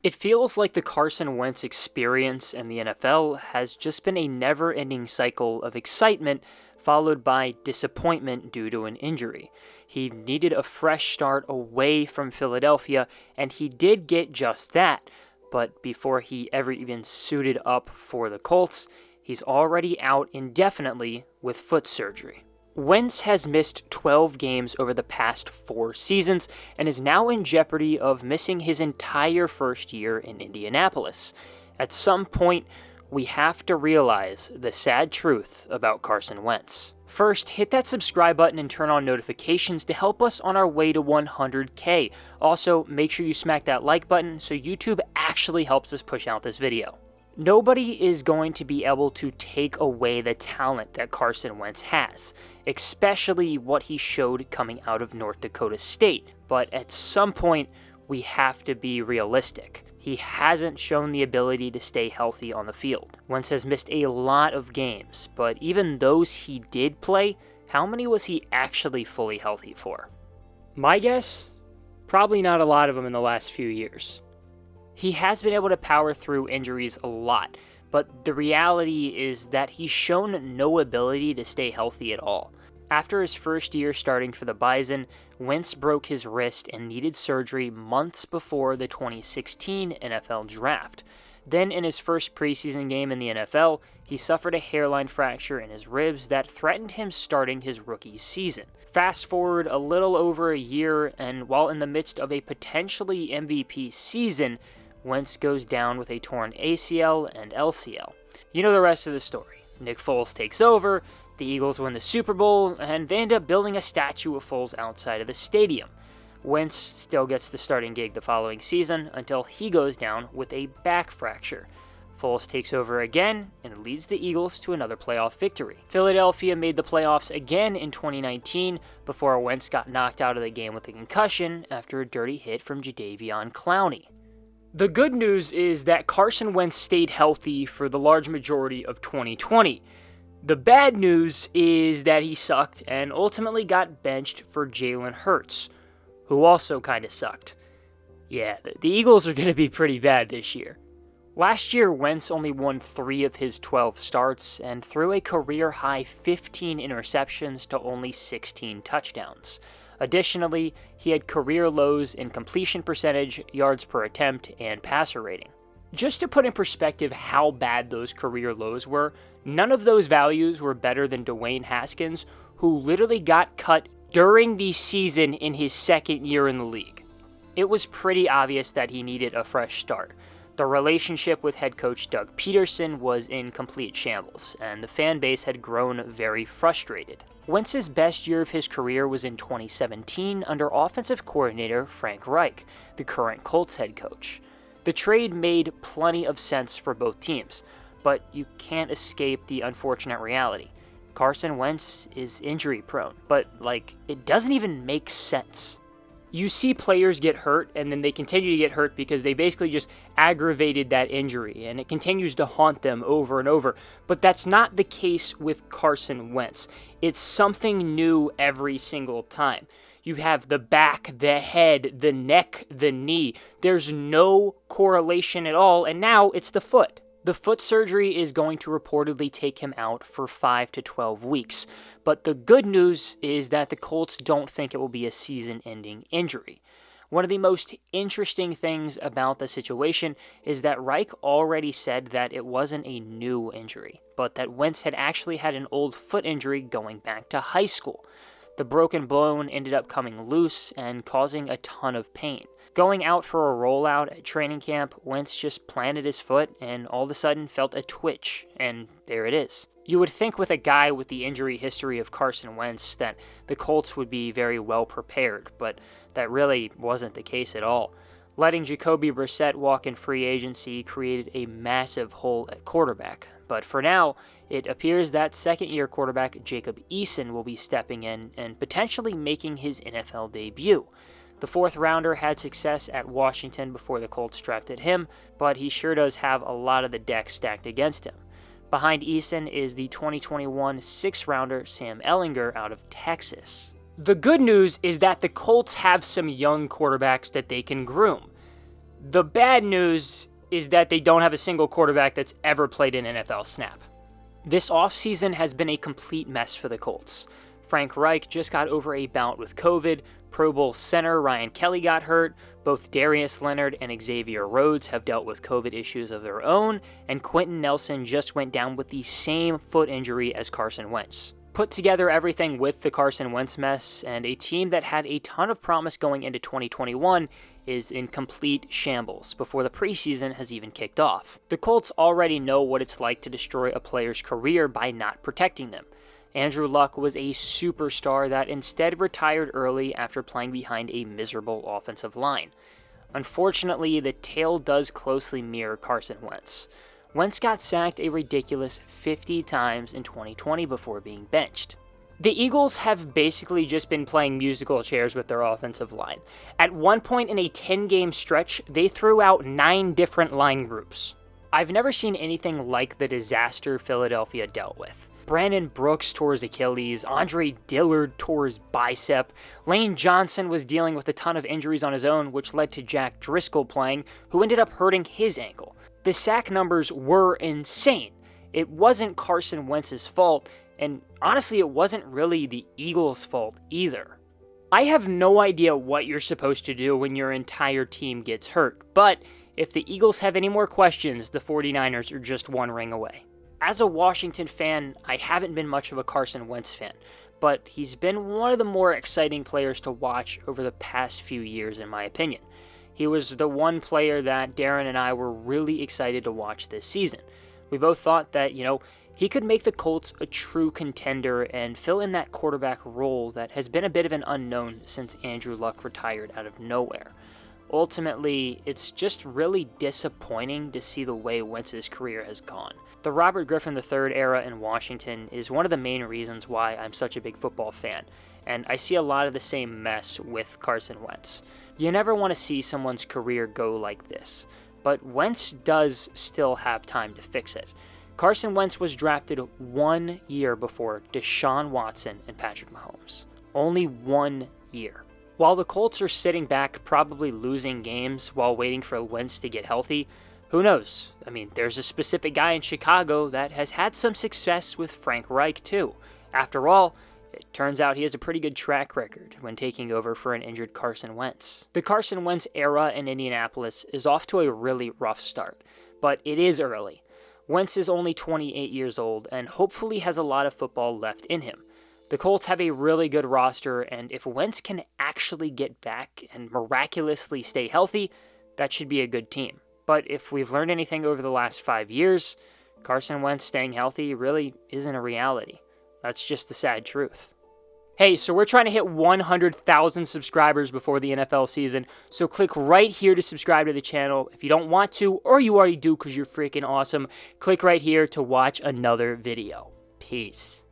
It feels like the Carson Wentz experience in the NFL has just been a never-ending cycle of excitement followed by disappointment due to an injury. He needed a fresh start away from Philadelphia, and he did get just that. But before he ever even suited up for the Colts, he's already out indefinitely with foot surgery. Wentz has missed 12 games over the past 4 seasons and is now in jeopardy of missing his entire first year in Indianapolis. At some point, we have to realize the sad truth about Carson Wentz. First, hit that subscribe button and turn on notifications to help us on our way to 100K. Also, make sure you smack that like button so YouTube actually helps us push out this video. Nobody is going to be able to take away the talent that Carson Wentz has, especially what he showed coming out of North Dakota State. But at some point, we have to be realistic. He hasn't shown the ability to stay healthy on the field. Wentz has missed a lot of games, but even those he did play, how many was he actually fully healthy for? My guess? Probably not a lot of them in the last few years. He has been able to power through injuries a lot, but the reality is that he's shown no ability to stay healthy at all. After his first year starting for the Bison, Wentz broke his wrist and needed surgery months before the 2016 NFL Draft. Then in his first preseason game in the NFL, he suffered a hairline fracture in his ribs that threatened him starting his rookie season. Fast forward a little over a year, and while in the midst of a potentially MVP season, Wentz goes down with a torn ACL and LCL. You know the rest of the story. Nick Foles takes over, the Eagles win the Super Bowl, and they end up building a statue of Foles outside of the stadium. Wentz still gets the starting gig the following season until he goes down with a back fracture. Foles takes over again and leads the Eagles to another playoff victory. Philadelphia made the playoffs again in 2019 before Wentz got knocked out of the game with a concussion after a dirty hit from Jadeveon Clowney. The good news is that Carson Wentz stayed healthy for the large majority of 2020. The bad news is that he sucked and ultimately got benched for Jalen Hurts, who also kind of sucked. Yeah, the Eagles are going to be pretty bad this year. Last year, Wentz only won 3 of his 12 starts and threw a career-high 15 interceptions to only 16 touchdowns. Additionally, he had career lows in completion percentage, yards per attempt, and passer rating. Just to put in perspective how bad those career lows were, none of those values were better than Dwayne Haskins, who literally got cut during the season in his second year in the league. It was pretty obvious that he needed a fresh start. The relationship with head coach Doug Peterson was in complete shambles, and the fan base had grown very frustrated. Wentz's best year of his career was in 2017 under offensive coordinator Frank Reich, the current Colts head coach. The trade made plenty of sense for both teams, but you can't escape the unfortunate reality. Carson Wentz is injury prone, but it doesn't even make sense. You see players get hurt, and then they continue to get hurt because they basically just aggravated that injury, and it continues to haunt them over and over. But that's not the case with Carson Wentz. It's something new every single time. You have the back, the head, the neck, the knee. There's no correlation at all, and now it's the foot. The foot surgery is going to reportedly take him out for 5 to 12 weeks, but the good news is that the Colts don't think it will be a season-ending injury. One of the most interesting things about the situation is that Reich already said that it wasn't a new injury, but that Wentz had actually had an old foot injury going back to high school. The broken bone ended up coming loose and causing a ton of pain. Going out for a rollout at training camp, Wentz just planted his foot and all of a sudden felt a twitch, and there it is. You would think with a guy with the injury history of Carson Wentz that the Colts would be very well prepared, but that really wasn't the case at all. Letting Jacoby Brissett walk in free agency created a massive hole at quarterback, but for now, it appears that second-year quarterback Jacob Eason will be stepping in and potentially making his NFL debut. The 4th rounder had success at Washington before the Colts drafted him, but he sure does have a lot of the deck stacked against him. Behind Eason is the 2021 6th rounder Sam Ehlinger out of Texas. The good news is that the Colts have some young quarterbacks that they can groom. The bad news is that they don't have a single quarterback that's ever played an NFL snap. This offseason has been a complete mess for the Colts. Frank Reich just got over a bout with COVID, Pro Bowl center Ryan Kelly got hurt, both Darius Leonard and Xavier Rhodes have dealt with COVID issues of their own, and Quenton Nelson just went down with the same foot injury as Carson Wentz. Put together everything with the Carson Wentz mess, and a team that had a ton of promise going into 2021 is in complete shambles before the preseason has even kicked off. The Colts already know what it's like to destroy a player's career by not protecting them. Andrew Luck was a superstar that instead retired early after playing behind a miserable offensive line. Unfortunately, the tale does closely mirror Carson Wentz. Wentz got sacked a ridiculous 50 times in 2020 before being benched. The Eagles have basically just been playing musical chairs with their offensive line. At one point in a 10-game stretch, they threw out 9 different line groups. I've never seen anything like the disaster Philadelphia dealt with. Brandon Brooks tore his Achilles, Andre Dillard tore his bicep, Lane Johnson was dealing with a ton of injuries on his own, which led to Jack Driscoll playing, who ended up hurting his ankle. The sack numbers were insane. It wasn't Carson Wentz's fault, and honestly, it wasn't really the Eagles' fault either. I have no idea what you're supposed to do when your entire team gets hurt, but if the Eagles have any more questions, the 49ers are just one ring away. As a Washington fan, I haven't been much of a Carson Wentz fan, but he's been one of the more exciting players to watch over the past few years, in my opinion. He was the one player that Darren and I were really excited to watch this season. We both thought that, he could make the Colts a true contender and fill in that quarterback role that has been a bit of an unknown since Andrew Luck retired out of nowhere. Ultimately, it's just really disappointing to see the way Wentz's career has gone. The Robert Griffin III era in Washington is one of the main reasons why I'm such a big football fan, and I see a lot of the same mess with Carson Wentz. You never want to see someone's career go like this, but Wentz does still have time to fix it. Carson Wentz was drafted 1 year before Deshaun Watson and Patrick Mahomes. Only 1 year. While the Colts are sitting back, probably losing games while waiting for Wentz to get healthy, who knows? There's a specific guy in Chicago that has had some success with Frank Reich too. After all, it turns out he has a pretty good track record when taking over for an injured Carson Wentz. The Carson Wentz era in Indianapolis is off to a really rough start, but it is early. Wentz is only 28 years old and hopefully has a lot of football left in him. The Colts have a really good roster, and if Wentz can actually get back and miraculously stay healthy, that should be a good team. But if we've learned anything over the last 5 years, Carson Wentz staying healthy really isn't a reality. That's just the sad truth. Hey, so we're trying to hit 100,000 subscribers before the NFL season, so click right here to subscribe to the channel. If you don't want to, or you already do because you're freaking awesome, click right here to watch another video. Peace.